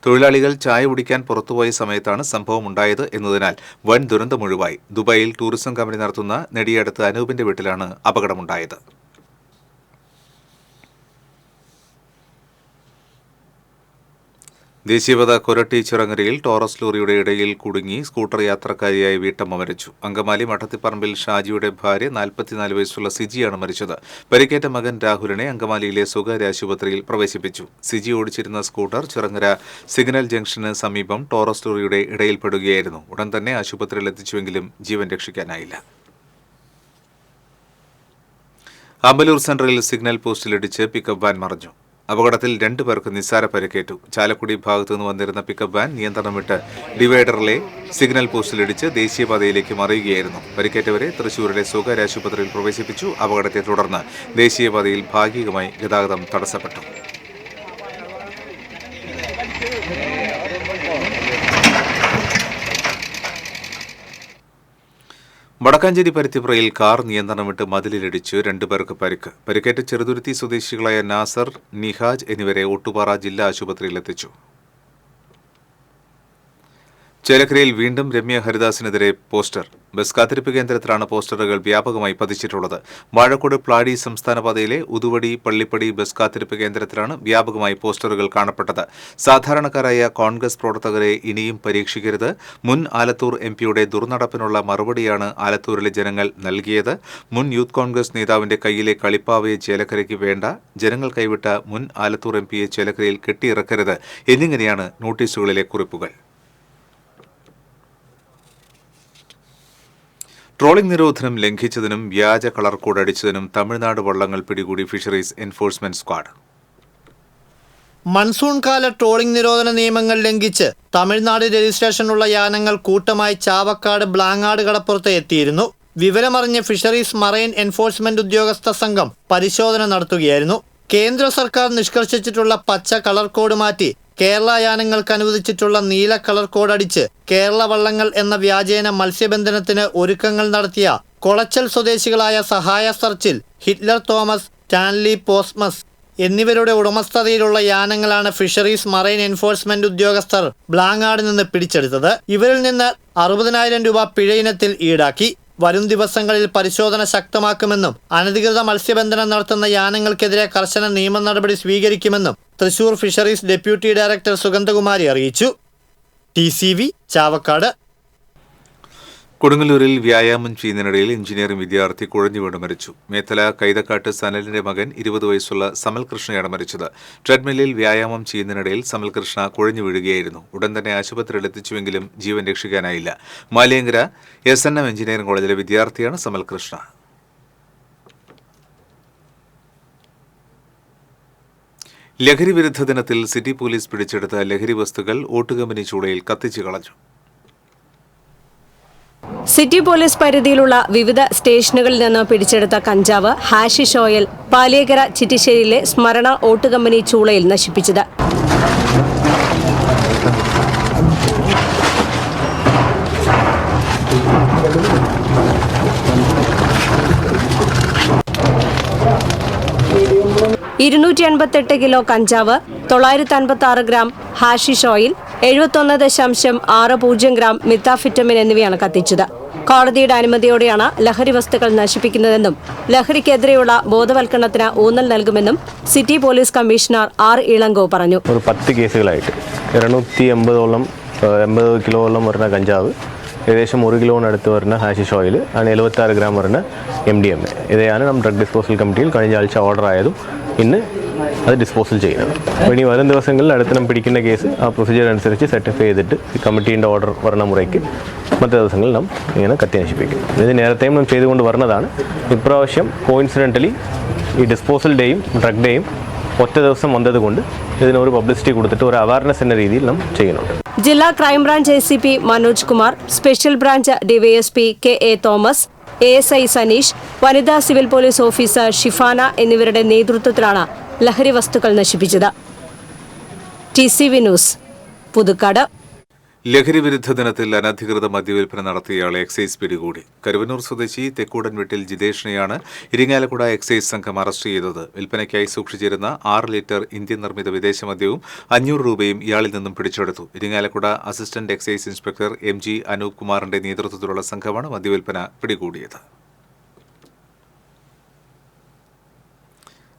തൊഴിലാളികൾ ചായ കുടിക്കാൻ പുറത്തുപോയ സമയത്താണ് സംഭവം ഉണ്ടായത് എന്നതിനാൽ വൻ ദുരന്തമൊഴിവായി. ദുബായിൽ ടൂറിസം കമ്പനി നടത്തുന്ന നെടിയടത്ത് അനൂപിന്റെ വീട്ടിലാണ് അപകടമുണ്ടായത്. ദേശീയപാത കൊരട്ടി ചിറങ്ങരയിൽ ടോറസ് ലോറിയുടെ ഇടയിൽ കുടുങ്ങി സ്കൂട്ടർ യാത്രക്കാരിയായ വീട്ടമ്മ മരിച്ചു. അങ്കമാലി മഠത്തിപ്പറമ്പിൽ ഷാജിയുടെ ഭാര്യ 44 വയസ്സുള്ള സിജിയാണ് മരിച്ചത്. പരിക്കേറ്റ മകൻ രാഹുലിനെ അങ്കമാലിയിലെ സ്വകാര്യ ആശുപത്രിയിൽ പ്രവേശിപ്പിച്ചു. സിജി ഓടിച്ചിരുന്ന സ്കൂട്ടർ ചിറങ്ങര സിഗ്നൽ ജംഗ്ഷന് സമീപം ടോറസ് ലോറിയുടെ ഇടയിൽപ്പെടുകയായിരുന്നു. ഉടൻ തന്നെ ആശുപത്രിയിൽ എത്തിച്ചുവെങ്കിലും ജീവൻ രക്ഷിക്കാനായില്ല. അമ്പലൂർ സെൻട്രലിൽ സിഗ്നൽ പോസ്റ്റിലിടിച്ച് പിക്കപ്പ് വാൻ മറിഞ്ഞു. അപകടത്തിൽ 2 പേർക്ക് നിസ്സാര പരിക്കേറ്റു. ചാലക്കുടി ഭാഗത്തു നിന്ന് വന്നിരുന്ന പിക്കപ്പ് വാൻ നിയന്ത്രണം വിട്ട് ഡിവൈഡറിലെ സിഗ്നൽ പോസ്റ്റിലിടിച്ച് ദേശീയപാതയിലേക്ക് മറിയുകയായിരുന്നു. പരിക്കേറ്റവരെ തൃശൂരിലെ സ്വകാര്യ ആശുപത്രിയിൽ പ്രവേശിപ്പിച്ചു. അപകടത്തെ തുടർന്ന് ദേശീയപാതയിൽ ഭാഗികമായി ഗതാഗതം തടസ്സപ്പെട്ടു. വടക്കാഞ്ചേരി പരുത്തിപ്പുറയിൽ കാർ നിയന്ത്രണം വിട്ട് മതിലിലിടിച്ച് 2 പേർക്ക് പരിക്ക്. പരിക്കേറ്റ ചെറുതുരുത്തി സ്വദേശികളായ നാസർ, നിഹാജ് എന്നിവരെ ഒട്ടുപാറ ജില്ലാ ആശുപത്രിയിലെത്തിച്ചു. ചേലക്കരയിൽ വീണ്ടും രമ്യ ഹരിദാസിനെതിരെ പോസ്റ്റർ. ബസ് കാത്തിരിപ്പ് കേന്ദ്രത്തിലാണ് പോസ്റ്ററുകൾ വ്യാപകമായി പതിച്ചിട്ടുള്ളത്. വാഴക്കോട് പ്ലാഡി സംസ്ഥാനപാതയിലെ ഉതുവടി പള്ളിപ്പടി ബസ് കാത്തിരിപ്പ് കേന്ദ്രത്തിലാണ് വ്യാപകമായി പോസ്റ്ററുകൾ കാണപ്പെട്ടത്. സാധാരണക്കാരായ കോൺഗ്രസ് പ്രവർത്തകരെ ഇനിയും പരീക്ഷിക്കരുത്. മുൻ ആലത്തൂർ എംപിയുടെ ദുർനടപ്പിനുള്ള മറുപടിയാണ് ആലത്തൂരിലെ ജനങ്ങൾ നൽകിയത്. മുൻ യൂത്ത് കോൺഗ്രസ് നേതാവിന്റെ കയ്യിലെ കളിപ്പാവയെ ചേലക്കരയ്ക്ക് വേണ്ട. ജനങ്ങൾ കൈവിട്ട മുൻ ആലത്തൂർ എംപിയെ ചേലക്കരയിൽ കെട്ടിയിറക്കരുത് എന്നിങ്ങനെയാണ് നോട്ടീസുകളിലെ കുറിപ്പുകൾ. ട്രോളിംഗ് നിരോധനം ലംഘിച്ചതിനും വ്യാജ കളർ കോഡ് അടിച്ചതിനും തമിഴ്നാട് വള്ളങ്ങൾ പിടികൂടി ഫിഷറീസ് എൻഫോഴ്സ്മെന്റ് സ്ക്വാഡ്.
മൺസൂൺ കാല ട്രോളിംഗ് നിരോധന നിയമങ്ങൾ ലംഘിച്ച് തമിഴ്നാട് രജിസ്ട്രേഷനുള്ള യാനങ്ങൾ കൂട്ടമായി ചാവക്കാട് ബ്ലാങ്ങാട് കടപ്പുറത്ത് എത്തിയിരുന്നു. വിവരമറിഞ്ഞ് ഫിഷറീസ് മറൈൻ എൻഫോഴ്സ്മെന്റ് ഉദ്യോഗസ്ഥ സംഘം പരിശോധന നടത്തുകയായിരുന്നു. കേന്ദ്ര സർക്കാർ നിഷ്കർഷിച്ചിട്ടുള്ള പച്ച കളർ കോഡ് മാറ്റി കേരള യാനങ്ങൾക്ക് അനുവദിച്ചിട്ടുള്ള നീല കളർ കോഡ് അടിച്ച് കേരള വള്ളങ്ങൾ എന്ന വ്യാജേന മത്സ്യബന്ധനത്തിന് ഒരുക്കങ്ങൾ നടത്തിയ കൊളച്ചൽ സ്വദേശികളായ സഹായ സർച്ചിൽ, ഹിറ്റ്ലർ തോമസ്, സ്റ്റാൻലി പോസ്മസ് എന്നിവരുടെ ഉടമസ്ഥതയിലുള്ള യാനങ്ങളാണ് ഫിഷറീസ് മറൈൻ എൻഫോഴ്സ്മെന്റ് ഉദ്യോഗസ്ഥർ ബ്ലാങ്ങാട് നിന്ന് പിടിച്ചെടുത്തത്. ഇവരിൽ നിന്ന് 60,000 രൂപ പിഴ ഇനത്തിൽ ഈടാക്കി. വരും ദിവസങ്ങളിൽ പരിശോധന ശക്തമാക്കുമെന്നും അനധികൃത മത്സ്യബന്ധനം നടത്തുന്ന യാനങ്ങൾക്കെതിരെ കർശന നിയമ നടപടി സ്വീകരിക്കുമെന്നും Thrissur fisheries deputy director Sugandhakumari അറിയിച്ചു. TCV ചാവക്കാട്.
കൊടുങ്ങല്ലൂരിൽ വ്യായാമം ചെയ്യുന്നതിനിടയിൽ എഞ്ചിനീയറിംഗ് വിദ്യാർത്ഥി കുഴഞ്ഞു വീണ് മരിച്ചു. മേത്തല കൈതക്കാട്ട് സനലിന്റെ മകൻ 20 വയസ്സുള്ള സമൽ കൃഷ്ണയാണ് മരിച്ചത്. ട്രെഡ്മില്ലിൽ വ്യായാമം ചെയ്യുന്നതിനിടയിൽ സമൽ കൃഷ്ണ കുഴഞ്ഞു വീഴുകയായിരുന്നു. ഉടൻ തന്നെ ആശുപത്രിയിൽ എത്തിച്ചുവെങ്കിലും ജീവൻ രക്ഷിക്കാനായില്ല. മാലിയങ്കര SNM എഞ്ചിനീയറിംഗ് കോളേജിലെ വിദ്യാർത്ഥിയാണ് സമൽ കൃഷ്ണ. ലഹരി വിരുദ്ധ ദിനത്തിൽ സിറ്റി പോലീസ് പിടിച്ചെടുത്ത ലഹരി വസ്തുക്കൾ ഓട്ടുകമ്പനി ചൂളയിൽ കത്തിച്ചു കളഞ്ഞു.
സിറ്റി പോലീസ് പരിധിയിലുള്ള വിവിധ സ്റ്റേഷനുകളിൽ നിന്ന് പിടിച്ചെടുത്ത കഞ്ചാവ്, ഹാഷിഷ് ഓയിൽ പാലിയേക്കര ചിറ്റിശ്ശേരിയിലെ സ്മരണ ഓട്ടുകമ്പനി ചൂളയിൽ നശിപ്പിച്ചത്. $288 കിലോ കഞ്ചാവ്, 956 ഗ്രാം ഹാഷിഷ് ഓയിൽ, 71.60 ഗ്രാം മിത്താഫിറ്റമിൻ എന്നിവയാണ് കത്തിച്ചത്. കോടതിയുടെ അനുമതിയോടെയാണ് ലഹരി വസ്തുക്കൾ നശിപ്പിക്കുന്നതെന്നും ലഹരിക്കെതിരെയുള്ള ബോധവൽക്കരണത്തിന് ഊന്നൽ നൽകുമെന്നും city police commissioner R. Ilango പറഞ്ഞു.
ഒരു 10 കേസുകളായിട്ട് 280 കിലോളം വരുന്ന കഞ്ചാവ്, ഏകദേശം 1 കിലോനടുത്ത് വരുന്ന ഹാഷിഷ് ഓയിൽ, 76 ഗ്രാം വരുന്ന MDMA. ഇതാണ് നമ്മൾ ഡ്രഗ് ഡിസ്പോസൽ കമ്മിറ്റിയിൽ കഴിഞ്ഞ ആഴ്ച ഓർഡർ ആയതും ഇന്ന് അത് ഡിസ്പോസൽ ചെയ്യുന്നത്. അപ്പോൾ ഇനി വരും ദിവസങ്ങളിൽ അടുത്ത് നമ്മൾ പിടിക്കുന്ന കേസ് ആ പ്രൊസീജിയർ അനുസരിച്ച് സർട്ടിഫൈ ചെയ്തിട്ട് കമ്മിറ്റീൻ്റെ ഓർഡർ വരുന്ന മുറയ്ക്ക് മറ്റു ദിവസങ്ങളിൽ നാം ഇങ്ങനെ കത്തി നശിപ്പിക്കും. ഇത് നേരത്തെയും നാം ചെയ്തുകൊണ്ട് വരുന്നതാണ്. ഇപ്രാവശ്യം കോയിൻസിഡൻ്റലി ഈ ഡിസ്പോസൽ ഡേയും ഡ്രഗ് ഡേയും ഒറ്റ ദിവസം വന്നതുകൊണ്ട് ഇതിനൊരു പബ്ലിസിറ്റി കൊടുത്തിട്ട് ഒരു അവയർനെസ് എന്ന രീതിയിൽ നാം ചെയ്യുന്നുണ്ട്.
ജില്ലാ crime branch ACP Manoj Kumar, special branch DYSP KA Thomas, ASI Sanish, വനിതാ സിവിൽ പോലീസ് ഓഫീസർ ഷിഫാന എന്നിവരുടെ നേതൃത്വത്തിലാണ് ലഹരി വസ്തുക്കൾ നശിപ്പിച്ചത്. TCV news, Puthukkad.
ലഹരി വിരുദ്ധ ദിനത്തിൽ അനധികൃത മദ്യവിൽപ്പന നടത്തിയയാളെ എക്സൈസ് പിടികൂടി. കരുവന്നൂർ സ്വദേശി തെക്കൂടൻ വീട്ടിൽ ജിതേഷിനെയാണ് ഇരിങ്ങാലക്കുട എക്സൈസ് സംഘം അറസ്റ്റ് ചെയ്തത്. വിൽപ്പനയ്ക്കായി സൂക്ഷിച്ചിരുന്ന 6 ലിറ്റർ ഇന്ത്യൻ നിർമ്മിത വിദേശ മദ്യവും 500 രൂപയും ഇയാളിൽ നിന്നും പിടിച്ചെടുത്തു. Irinjalakuda assistant excise inspector MG Anoop കുമാറിന്റെ നേതൃത്വത്തിലുള്ള സംഘമാണ് മദ്യവിൽപ്പന പിടികൂടിയത്.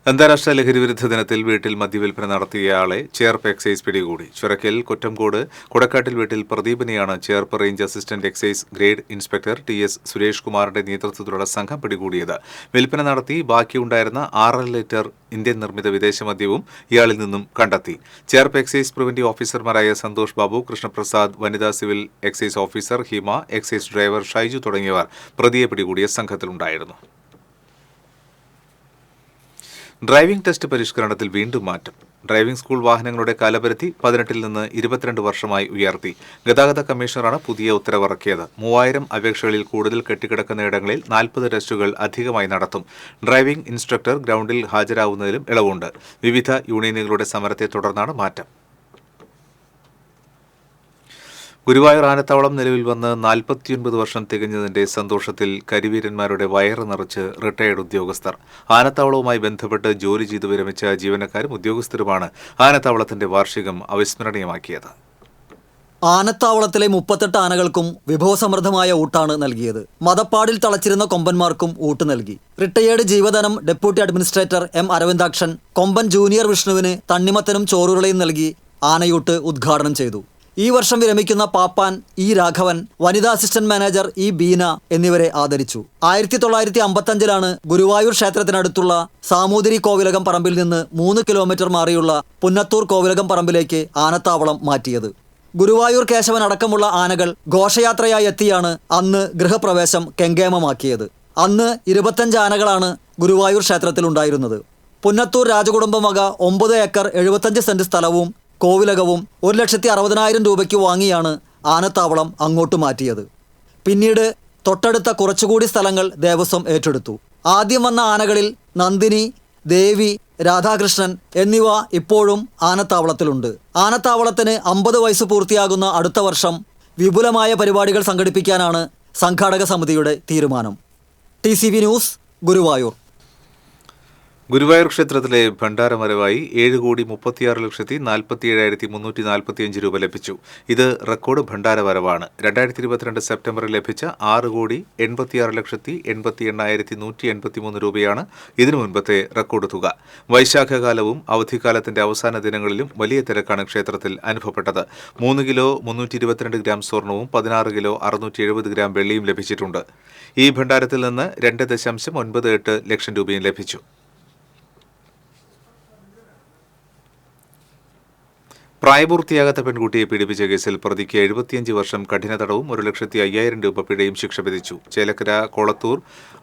അന്താരാഷ്ട്ര ലഹരി വിരുദ്ധ ദിനത്തിൽ വീട്ടിൽ മദ്യവിൽപ്പന നടത്തിയയാളെ ചേർപ്പ് എക്സൈസ് പിടികൂടി. ചുരക്കൽ കൊറ്റംകോട് കൊടക്കാട്ടിൽ വീട്ടിൽ പ്രദീപിനെയാണ് Cherpu range assistant excise grade inspector TS Suresh കുമാറിന്റെ നേതൃത്വത്തിലുള്ള സംഘം പിടികൂടിയത്. വിൽപ്പന നടത്തി ബാക്കിയുണ്ടായിരുന്ന 6 ലിറ്റർ ഇന്ത്യൻ നിർമ്മിത വിദേശ മദ്യവും ഇയാളിൽ നിന്നും കണ്ടെത്തി. ചേർപ്പ് എക്സൈസ് പ്രിവന്റീവ് ഓഫീസർമാരായ സന്തോഷ് ബാബു, കൃഷ്ണപ്രസാദ്, വനിതാ സിവിൽ എക്സൈസ് ഓഫീസർ ഹിമ, എക്സൈസ് ഡ്രൈവർ ഷൈജു തുടങ്ങിയവർ പ്രതിയെ പിടികൂടിയ സംഘത്തിലുണ്ടായിരുന്നു. ഡ്രൈവിംഗ് ടെസ്റ്റ് പരിഷ്കരണത്തിൽ വീണ്ടും മാറ്റം. ഡ്രൈവിംഗ് സ്കൂൾ വാഹനങ്ങളുടെ കാലപരിധി 18 നിന്ന് 22 വർഷമായി ഉയർത്തി. ഗതാഗത കമ്മീഷണറാണ് പുതിയ ഉത്തരവിറക്കിയത്. 3000 അപേക്ഷകളിൽ കൂടുതൽ കെട്ടിക്കിടക്കുന്ന ഇടങ്ങളിൽ 40 ടെസ്റ്റുകൾ അധികമായി നടത്തും. ഡ്രൈവിംഗ് ഇൻസ്ട്രക്ടർ ഗ്രൗണ്ടിൽ ഹാജരാകുന്നതിലും ഇളവുണ്ട്. വിവിധ യൂണിയനുകളുടെ സമരത്തെ തുടർന്നാണ് മാറ്റം. ഗുരുവായൂർ ആനത്താവളം നിലവിൽ വന്ന് 49 വർഷം തികഞ്ഞതിന്റെ സന്തോഷത്തിൽ കരിവീരന്മാരുടെ വയറ് നിറച്ച് റിട്ടയർഡ് ഉദ്യോഗസ്ഥർ. ആനത്താവളവുമായി ബന്ധപ്പെട്ട് ജോലി ചെയ്തു വിരമിച്ച ജീവനക്കാരും ഉദ്യോഗസ്ഥരുമാണ് ആനത്താവളത്തിന്റെ വാർഷികം അവിസ്മരണീയമാക്കിയത്.
ആനത്താവളത്തിലെ 38 ആനകൾക്കും വിഭവസമൃദ്ധമായ ഊട്ടാണ് നൽകിയത്. മതപ്പാടിൽ തളച്ചിരുന്ന കൊമ്പന്മാർക്കും ഊട്ട് നൽകി. റിട്ടയേർഡ് ജീവധനം ഡെപ്യൂട്ടി അഡ്മിനിസ്ട്രേറ്റർ M. അരവിന്ദാക്ഷൻ കൊമ്പൻ ജൂനിയർ വിഷ്ണുവിന് തണ്ണിമത്തനും ചോറുരുളയും നൽകി ആനയൂട്ട് ഉദ്ഘാടനം ചെയ്തു. ഈ വർഷം വിരമിക്കുന്ന പാപ്പാൻ E. രാഘവൻ, വനിതാ അസിസ്റ്റന്റ് മാനേജർ E. ബീന എന്നിവരെ ആദരിച്ചു. 1955 ഗുരുവായൂർ ക്ഷേത്രത്തിനടുത്തുള്ള സാമൂതിരി കോവിലകം പറമ്പിൽ നിന്ന് 3 കിലോമീറ്റർ മാറിയുള്ള പുന്നത്തൂർ കോവിലകം പറമ്പിലേക്ക് ആനത്താവളം മാറ്റിയത്. ഗുരുവായൂർ കേശവൻ അടക്കമുള്ള ആനകൾ ഘോഷയാത്രയായി എത്തിയാണ് അന്ന് ഗൃഹപ്രവേശം കെങ്കേമമാക്കിയത്. അന്ന് 25 ആനകളാണ് ഗുരുവായൂർ ക്ഷേത്രത്തിലുണ്ടായിരുന്നത്. പുന്നത്തൂർ രാജകുടുംബം വക 9 ഏക്കർ 75 സെന്റ് സ്ഥലവും കോവിലകവും 1,60,000 രൂപയ്ക്ക് വാങ്ങിയാണ് ആനത്താവളം അങ്ങോട്ട് മാറ്റിയത്. പിന്നീട് തൊട്ടടുത്ത കുറച്ചുകൂടി സ്ഥലങ്ങൾ ദേവസ്വം ഏറ്റെടുത്തു. ആദ്യം വന്ന ആനകളിൽ നന്ദിനി, ദേവി, രാധാകൃഷ്ണൻ എന്നിവ ഇപ്പോഴും ആനത്താവളത്തിലുണ്ട്. ആനത്താവളത്തിന് 50 വയസ്സ് പൂർത്തിയാകുന്ന അടുത്ത വർഷം വിപുലമായ പരിപാടികൾ സംഘടിപ്പിക്കാനാണ് സംഘാടക സമിതിയുടെ തീരുമാനം. TCV news, Guruvayur.
ഗുരുവായൂർ ക്ഷേത്രത്തിലെ ഭണ്ഡാരമരവായി 7,36,47,345 രൂപ ലഭിച്ചു. ഇത് റെക്കോർഡ് ഭണ്ഡാരവരവാണ്. 2022 സെപ്റ്റംബറിൽ ലഭിച്ച 6,86,88,183 രൂപയാണ് ഇതിനു മുൻപത്തെ റെക്കോർഡ് തുക. വൈശാഖകാലവും അവധിക്കാലത്തിന്റെ അവസാന ദിനങ്ങളിലും വലിയ തിരക്കാണ് ക്ഷേത്രത്തിൽ അനുഭവപ്പെട്ടത്. 3 കിലോ 322 ഗ്രാം സ്വർണവും 16 കിലോ 670 ഗ്രാം വെള്ളിയും ലഭിച്ചിട്ടുണ്ട്. ഈ ഭണ്ഡാരത്തിൽ നിന്ന് 2.98 ലക്ഷം രൂപയും ലഭിച്ചു. പ്രായപൂർത്തിയാകാത്ത പെൺകുട്ടിയെ പീഡിപ്പിച്ച കേസിൽ പ്രതിക്ക് 75 വർഷം കഠിന തടവും 1,05,000 രൂപ പിഴയും ശിക്ഷ വിധിച്ചു. ചേലക്കര കോളത്തൂർ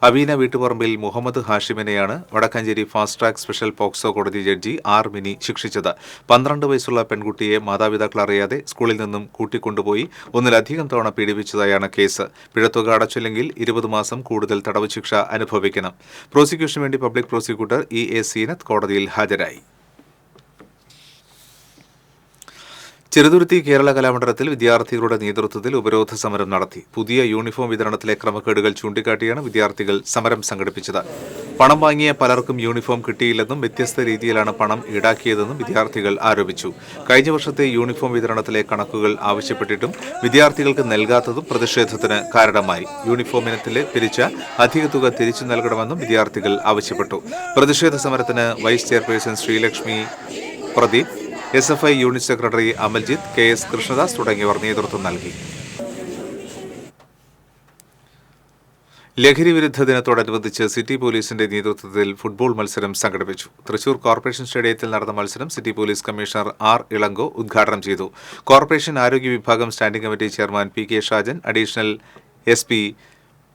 അവീന വീട്ടുപറമ്പിൽ മുഹമ്മദ് ഹാഷിമിനെയാണ് Wadakkanchery fast track special POCSO കോടതി ജഡ്ജി ആർ മിനി ശിക്ഷിച്ചത്. 12 വയസ്സുള്ള പെൺകുട്ടിയെ മാതാപിതാക്കൾ അറിയാതെ സ്കൂളിൽ നിന്നും കൂട്ടിക്കൊണ്ടുപോയി ഒന്നിലധികം തവണ പീഡിപ്പിച്ചതായാണ് കേസ്. പിഴത്തുക അടച്ചില്ലെങ്കിൽ 20 മാസം കൂടുതൽ തടവ് ശിക്ഷ അനുഭവിക്കണം. പ്രോസിക്യൂഷന് വേണ്ടി പബ്ലിക് പ്രോസിക്യൂട്ടർ E.A. സീനത്ത് കോടതിയിൽ ഹാജരായി. ചെറുതുരുത്തി കേരള കലാമണ്ഡലത്തിൽ വിദ്യാർത്ഥികളുടെ നേതൃത്വത്തിൽ ഉപരോധ സമരം നടത്തി. പുതിയ യൂണിഫോം വിതരണത്തിലെ ക്രമക്കേടുകൾ ചൂണ്ടിക്കാട്ടിയാണ് വിദ്യാർത്ഥികൾ സമരം സംഘടിപ്പിച്ചത്. പണം വാങ്ങിയ പലർക്കും യൂണിഫോം കിട്ടിയില്ലെന്നും വ്യത്യസ്ത രീതിയിലാണ് പണം ഈടാക്കിയതെന്നും വിദ്യാർത്ഥികൾ ആരോപിച്ചു. കഴിഞ്ഞ വർഷത്തെ യൂണിഫോം വിതരണത്തിലെ കണക്കുകൾ ആവശ്യപ്പെട്ടിട്ടും വിദ്യാർത്ഥികൾക്ക് നൽകാത്തതും പ്രതിഷേധത്തിന് കാരണമായി. യൂണിഫോം ഇനത്തിൽ പിരിച്ച അധിക തുക തിരിച്ചു നൽകണമെന്നും വിദ്യാർത്ഥികൾ ആവശ്യപ്പെട്ടു. പ്രതിഷേധ സമരത്തിന് vice chairperson Sreelakshmi Pradeep, SFI unit secretary Amaljith, KS Krishnadas തുടങ്ങിയവർ നേതൃത്വം നൽകി. ലഹരി വിരുദ്ധ ദിനത്തോടനുബന്ധിച്ച് സിറ്റി പോലീസിന്റെ നേതൃത്വത്തിൽ ഫുട്ബോൾ മത്സരം സംഘടിപ്പിച്ചു. തൃശൂർ കോർപ്പറേഷൻ സ്റ്റേഡിയത്തിൽ നടന്ന മത്സരം city police commissioner R. Ilango ഉദ്ഘാടനം ചെയ്തു. കോർപ്പറേഷൻ ആരോഗ്യ വിഭാഗം standing committee chairman PK Shajan, additional SP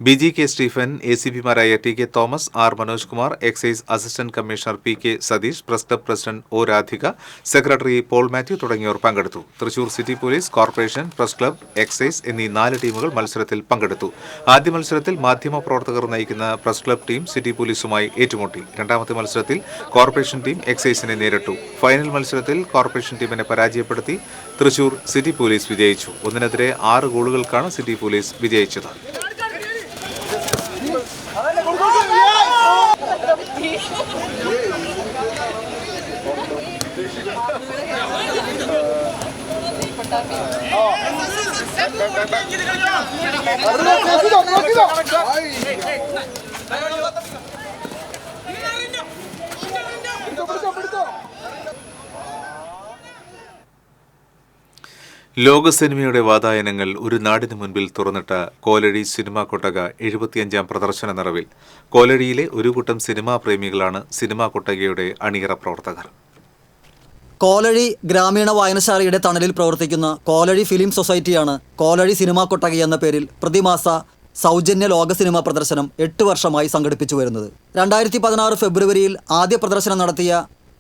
BG.K. Stephen, ACP-മാരായ TK Thomas, R. Manoj Kumar, excise assistant commissioner PK Satheesh, press club president O. Radhika, secretary Paul Mathew തുടങ്ങിയവർ പങ്കെടുത്തു. Thrissur city police, corporation, press club, excise എന്നീ 4 ടീമുകൾ മത്സരത്തിൽ പങ്കെടുത്തു. ആദ്യ മത്സരത്തിൽ മാധ്യമപ്രവർത്തകർ നയിക്കുന്ന പ്രസ് ക്ലബ് ടീം സിറ്റി പോലീസുമായി ഏറ്റുമുട്ടി. രണ്ടാമത്തെ മത്സരത്തിൽ കോർപ്പറേഷൻ ടീം എക്സൈസിനെ നേരിട്ടു. ഫൈനൽ മത്സരത്തിൽ കോർപ്പറേഷൻ ടീമിനെ പരാജയപ്പെടുത്തി തൃശൂർ സിറ്റി പോലീസ് വിജയിച്ചു. 1-നെതിരെ 6 ഗോളുകൾക്കാണ് സിറ്റി പോലീസ് വിജയിച്ചത്. ലോക സിനിമയുടെ വാതായനങ്ങൾ ഒരു നാടിന് മുൻപിൽ തുറന്നിട്ട കോലഴി സിനിമാ കൊട്ടക 75ാം പ്രദർശന നിറവിൽ. കോലഴിയിലെ ഒരു കൂട്ടം സിനിമാ പ്രേമികളാണ് സിനിമാ കൊട്ടകയുടെ അണിയറ പ്രവർത്തകർ.
കോലഴി ഗ്രാമീണ വായനശാലയുടെ തണലിൽ പ്രവർത്തിക്കുന്ന കോലഴി ഫിലിം സൊസൈറ്റിയാണ് കോലഴി സിനിമാ കൊട്ടക എന്ന പേരിൽ പ്രതിമാസ സൗജന്യ ലോക സിനിമാ പ്രദർശനം 8 വർഷമായി സംഘടിപ്പിച്ചു വരുന്നത്. 2016 ഫെബ്രുവരിയിൽ ആദ്യ പ്രദർശനം നടത്തിയ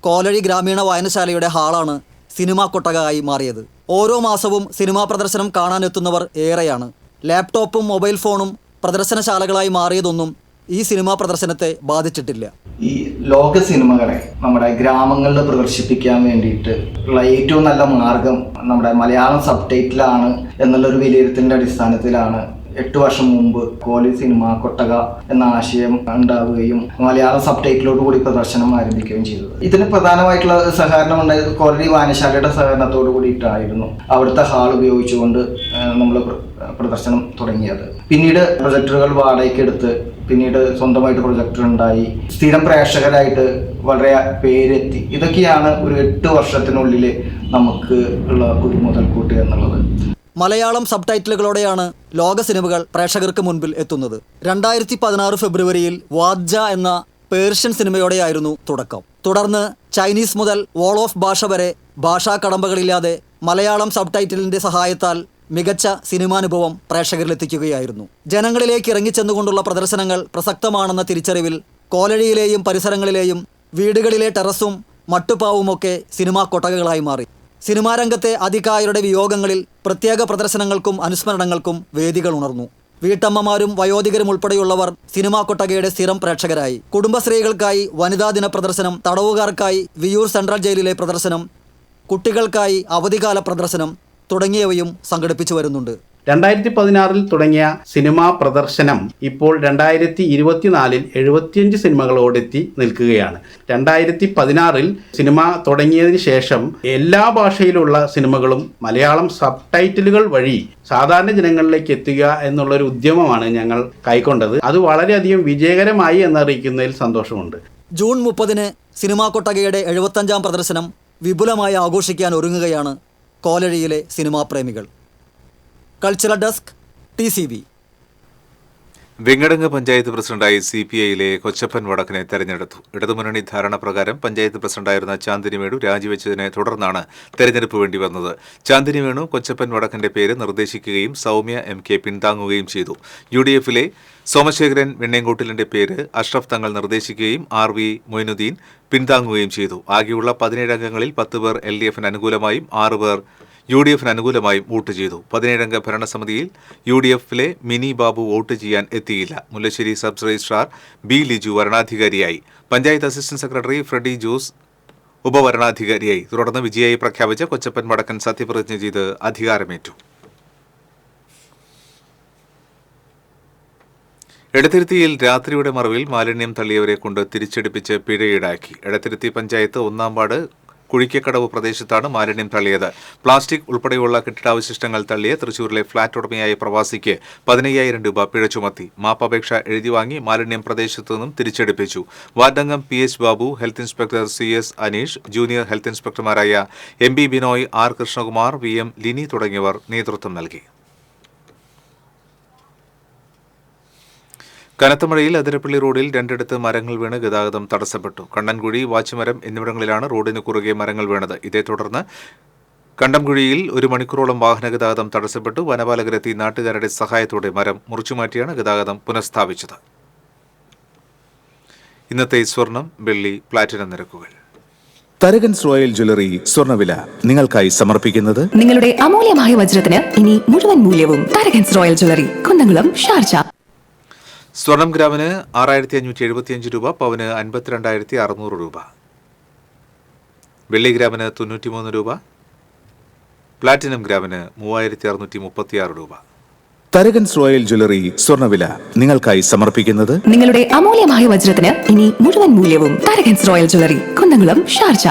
കോലഴി ഗ്രാമീണ വായനശാലയുടെ ഹാളാണ് സിനിമാ കൊട്ടകയായി മാറിയത്. ഓരോ മാസവും സിനിമാ പ്രദർശനം കാണാനെത്തുന്നവർ ഏറെയാണ്. ലാപ്ടോപ്പും മൊബൈൽ ഫോണും പ്രദർശനശാലകളായി മാറിയതൊന്നും ഈ സിനിമാ പ്രദർശനത്തെ ബാധിച്ചിട്ടില്ല.
ഈ ലോക സിനിമകളെ നമ്മുടെ ഗ്രാമങ്ങളിൽ പ്രദർശിപ്പിക്കാൻ വേണ്ടിയിട്ട് ഉള്ള ഏറ്റവും നല്ല മാർഗം നമ്മുടെ മലയാളം സബ് ടൈറ്റിലാണ് എന്നുള്ളൊരു വിലയിരുത്തലിൻ്റെ അടിസ്ഥാനത്തിലാണ് 8 വർഷം മുമ്പ് കോലി സിനിമ കൊട്ടക എന്ന ആശയം ഉണ്ടാവുകയും മലയാളം സബ് ടൈറ്റിലോട് കൂടി പ്രദർശനം ആരംഭിക്കുകയും ചെയ്തത്. ഇതിന് പ്രധാനമായിട്ടുള്ള സഹകരണം ഉണ്ടായത് കോലി വായനശാലയുടെ സഹകരണത്തോടു കൂടിയിട്ടായിരുന്നു. അവിടുത്തെ ഹാൾ ഉപയോഗിച്ചുകൊണ്ട് നമ്മൾ പ്രദർശനം തുടങ്ങിയത്. പിന്നീട് പ്രൊജക്ടറുകൾ വാടകയ്ക്കെടുത്ത് പിന്നീട് സ്വന്തമായിട്ട് പ്രൊജക്ടർ ഉണ്ടായി. സ്ഥിരം പ്രേക്ഷകരായിട്ട് വളരെ പേരെത്തി. ഇതൊക്കെയാണ് ഒരു 8 വർഷത്തിനുള്ളിൽ നമുക്ക് ഉള്ള ഒരു മുതൽക്കൂട്ട് എന്നുള്ളത്.
മലയാളം സബ് ടൈറ്റിലുകളോടെയാണ് ലോക സിനിമകൾ പ്രേക്ഷകർക്ക് മുൻപിൽ എത്തുന്നത്. 2016 ഫെബ്രുവരിയിൽ വാദ്ജ എന്ന പേർഷ്യൻ സിനിമയോടെയായിരുന്നു തുടക്കം. തുടർന്ന് ചൈനീസ് മുതൽ വോൾ ഓഫ് ഭാഷ വരെ ഭാഷാ കടമ്പകളില്ലാതെ മലയാളം സബ് ടൈറ്റിലിൻ്റെ സഹായത്താൽ മികച്ച സിനിമാനുഭവം പ്രേക്ഷകരിലെത്തിക്കുകയായിരുന്നു. ജനങ്ങളിലേക്ക് ഇറങ്ങിച്ചെന്നുകൊണ്ടുള്ള പ്രദർശനങ്ങൾ പ്രസക്തമാണെന്ന തിരിച്ചറിവിൽ കോലഴിയിലെയും പരിസരങ്ങളിലെയും വീടുകളിലെ ടെറസും മട്ടുപ്പാവുമൊക്കെ സിനിമാ കൊട്ടകകളായി മാറി. സിനിമാ രംഗത്തെ അതികായരുടെ വിയോഗങ്ങളിൽ പ്രത്യേക പ്രദർശനങ്ങൾക്കും അനുസ്മരണങ്ങൾക്കും വേദികൾ ഉണർന്നു. വീട്ടമ്മമാരും വയോധികരും ഉൾപ്പെടെയുള്ളവർ സിനിമാ കൊട്ടകയുടെ സ്ഥിരം പ്രേക്ഷകരായി. കുടുംബശ്രീകൾക്കായി വനിതാ ദിന പ്രദർശനം, തടവുകാർക്കായി വിയൂർ സെൻട്രൽ ജയിലിലെ പ്രദർശനം, കുട്ടികൾക്കായി അവധിക്കാല പ്രദർശനം തുടങ്ങിയവയും സംഘടിപ്പിച്ചു വരുന്നുണ്ട്.
2016 തുടങ്ങിയ സിനിമാ പ്രദർശനം ഇപ്പോൾ 2024 75 സിനിമകളോടെത്തി നിൽക്കുകയാണ്. 2016 സിനിമ തുടങ്ങിയതിന് ശേഷം എല്ലാ ഭാഷയിലുള്ള സിനിമകളും മലയാളം സബ് ടൈറ്റിലുകൾ വഴി സാധാരണ ജനങ്ങളിലേക്ക് എത്തുക എന്നുള്ളൊരു ഉദ്യമമാണ് ഞങ്ങൾ കൈക്കൊണ്ടത്. അത് വളരെയധികം വിജയകരമായി എന്നറിയിക്കുന്നതിൽ സന്തോഷമുണ്ട്.
ജൂൺ 30 സിനിമാ കൊട്ടകയുടെ 75ാം പ്രദർശനം വിപുലമായി ആഘോഷിക്കാൻ ഒരുങ്ങുകയാണ് കോലഴിയിലെ സിനിമാ പ്രേമികൾ. Cultural desk TCV.
വെങ്ങടങ്ങ് പഞ്ചായത്ത് പ്രസിഡന്റായി CPIയിലെ കൊച്ചപ്പൻ വടക്കനെ തെരഞ്ഞെടുത്തു. ഇടതുമുന്നണി ധാരണ പ്രകാരം പഞ്ചായത്ത് പ്രസിഡന്റായിരുന്ന ചാന്ദിനി വേണു രാജിവെച്ചതിനെ തുടർന്നാണ് തെരഞ്ഞെടുപ്പ് വേണ്ടി വന്നത്. ചാന്ദിനി വേണു കൊച്ചപ്പൻ വടക്കന്റെ പേര് നിർദ്ദേശിക്കുകയും സൗമ്യ MK പിന്താങ്ങുകയും ചെയ്തു. UDFിലെ സോമശേഖരൻ വെണ്ണേങ്കോട്ടിലിന്റെ പേര് അഷ്റഫ് തങ്ങൾ നിർദ്ദേശിക്കുകയും RV മൊയ്നുദ്ദീൻ പിന്താങ്ങുകയും ചെയ്തു. ആകെയുള്ള 17 അംഗങ്ങളിൽ 10 പേർ LDFിന് അനുകൂലമായും 6 പേർ UDFിന് അനുകൂലമായും വോട്ട് ചെയ്തു. 17-അംഗ ഭരണസമിതിയിൽ UDFിലെ മിനി ബാബു വോട്ട് ചെയ്യാൻ എത്തിയില്ല. Mullassery sub registrar B Liju വരണാധികാരിയായി. Panchayat assistant secretary Freddy Jose ഉപവരണാധികാരിയായി. തുടർന്ന് വിജയായി പ്രഖ്യാപിച്ച കൊച്ചപ്പൻ വടക്കൻ സത്യപ്രതിജ്ഞ ചെയ്ത് അധികാരമേറ്റു. എടത്തിരുത്തിയിൽ രാത്രിയുടെ മറവിൽ മാലിന്യം തള്ളിയവരെ കൊണ്ട് തിരിച്ചെടുപ്പിച്ച് പിഴ ഈടാക്കി. എടത്തിരുത്തി പഞ്ചായത്ത് 1-ാം വാർഡ് കുഴിക്കക്കടവ് പ്രദേശത്താണ് മാലിന്യം തള്ളിയത്. പ്ലാസ്റ്റിക് ഉൾപ്പെടെയുള്ള കെട്ടിടാവശിഷ്ടങ്ങൾ തള്ളിയ തൃശൂരിലെ ഫ്ളാറ്റ് ഉടമയായ പ്രവാസിക്ക് 15,000 രൂപ പിഴ ചുമത്തി. മാപ്പപേക്ഷ എഴുതിവാങ്ങി മാലിന്യം പ്രദേശത്തു നിന്നും തിരിച്ചെടുപ്പിച്ചു. വാർഡംഗം PS Babu, health inspector CS Aneesh, junior health ഇൻസ്പെക്ടർമാരായ MB Binoy, R Krishnakumar, VM Lini തുടങ്ങിയവർ നേതൃത്വം നൽകി. കനത്ത മഴയിൽ അതിരപ്പള്ളി റോഡിൽ 2 മരങ്ങൾ വീണ് ഗതാഗതം തടസ്സപ്പെട്ടു. കണ്ണൻകുഴി, വാച്ചുമരം എന്നിവിടങ്ങളിലാണ് റോഡിന് കുറുകെ മരങ്ങൾ വീണത്. ഇതേ തുടർന്ന് കണ്ടംകുഴിയിൽ 1 മണിക്കൂറോളം വാഹനഗതാഗതം തടസ്സപ്പെട്ടു. വനപാലകരെത്തി നാട്ടുകാരുടെ സഹായത്തോടെ മരം മുറിച്ചുമാറ്റിയാണ് ഗതാഗതം പുനഃസ്ഥാപിച്ചത്. ഇന്നത്തെ സ്വർണം, വെള്ളി, പ്ലാറ്റിനം നിരക്കുകൾ.
തരകൻസ് റോയൽ ജ്വല്ലറി സ്വർണ്ണവില നിങ്ങൾക്കായി സമർപ്പിക്കുന്നത്
നിങ്ങളുടെ അമൂല്യമായ വജ്രത്തിന് ഇനി മുഴുവൻ മൂല്യവും Tharakans royal jewellery, Kunnamkulam, Sharjah.
സ്വർണം ഗ്രാമിന് 6,575 രൂപ, പവന് 52,600 രൂപ, വെള്ളി ഗ്രാമിന് 93 രൂപ, പ്ലാറ്റിനം ഗ്രാമിന് 3,636 രൂപ.
തരകൻസ് റോയൽ ജ്വല്ലറി സ്വർണ്ണവില നിങ്ങൾക്കായി സമർപ്പിക്കുന്നത്
നിങ്ങളുടെ അമൂല്യമായ വജ്രത്തിന് ഇനി മുഴുവൻ മൂല്യവും Tharakans royal jewellery, Kunnamkulam, Sharjah.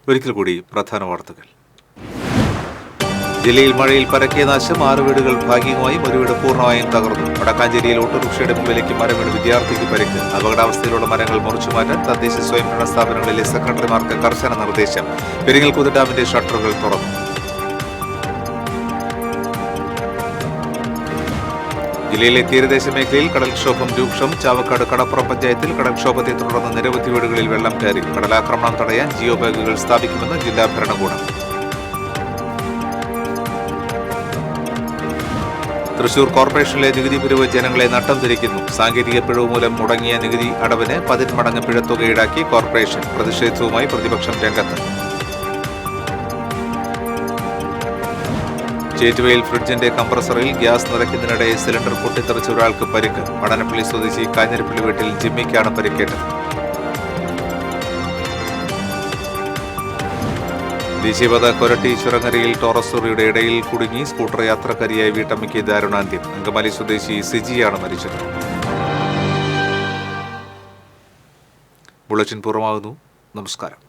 ഒരിക്കൽ കൂടി പ്രധാന വാർത്തകൾ. ജില്ലയിൽ മഴയിൽ പരക്കിയ നാശം. 6 വീടുകൾ ഭാഗികമായും 1 വീട് പൂർണ്ണമായും തകർന്നു. വടക്കാഞ്ചേരിയിൽ ഓട്ടോറിക്ഷയുടെ മുമ്പിലേക്ക് മരം വീണ് വിദ്യാർത്ഥിക്ക് പരിക്ക്. അപകടാവസ്ഥയിലുള്ള മരങ്ങൾ മുറിച്ചുമാറ്റാൻ തദ്ദേശ സ്വയംഭരണ സ്ഥാപനങ്ങളിലെ സെക്രട്ടറിമാർക്ക് കർശന നിർദ്ദേശം. പെരിങ്ങൽകുത്ത് ഡാമിന്റെ ഷട്ടറുകൾ തുറന്നു. ജില്ലയിലെ തീരദേശ മേഖലയിൽ കടൽക്ഷോഭം രൂക്ഷം. ചാവക്കാട് കടപ്പുറം പഞ്ചായത്തിൽ കടൽക്ഷോഭത്തെ തുടർന്ന് നിരവധി വീടുകളിൽ വെള്ളം കയറി. കടലാക്രമണം തടയാൻ ജിയോ ബാഗുകൾ സ്ഥാപിക്കുമെന്ന് ജില്ലാ ഭരണകൂടം. തൃശൂർ കോർപ്പറേഷനിലെ നികുതി പിരിവ് ജനങ്ങളെ നട്ടം തിരിക്കുന്നു. സാങ്കേതിക പിഴവ് മൂലം മുടങ്ങിയ നികുതി അടവിന് 10 മടങ്ങ് പിഴത്തുക ഈടാക്കി കോർപ്പറേഷൻ. പ്രതിഷേധവുമായി പ്രതിപക്ഷം രംഗത്ത്. ചേറ്റുവയിൽ ഫ്രിഡ്ജിന്റെ കംപ്രസറിൽ ഗ്യാസ് നിറയ്ക്കുന്നതിനിടെ സിലിണ്ടർ പൊട്ടിത്തെറിച്ച ഒരാൾക്ക് പരിക്ക്. മടനപ്പള്ളി സ്വദേശി കാഞ്ഞിരപ്പള്ളി വീട്ടിൽ ജിമ്മിക്കാണ് പരിക്കേറ്റത്. ദേശീയപാത കൊരട്ടി ചുരങ്ങരയിൽ ടോറസ് ലോറിയുടെ ഇടയിൽ കുടുങ്ങി സ്കൂട്ടർ യാത്രക്കാരിയായ വീട്ടമ്മയ്ക്ക് ദാരുണാന്ത്യം. അങ്കമാലി സ്വദേശി സിജിയാണ് മരിച്ചത്. ബുള്ളറ്റിൻ പൂർണ്ണമാകുന്നു. നമസ്കാരം.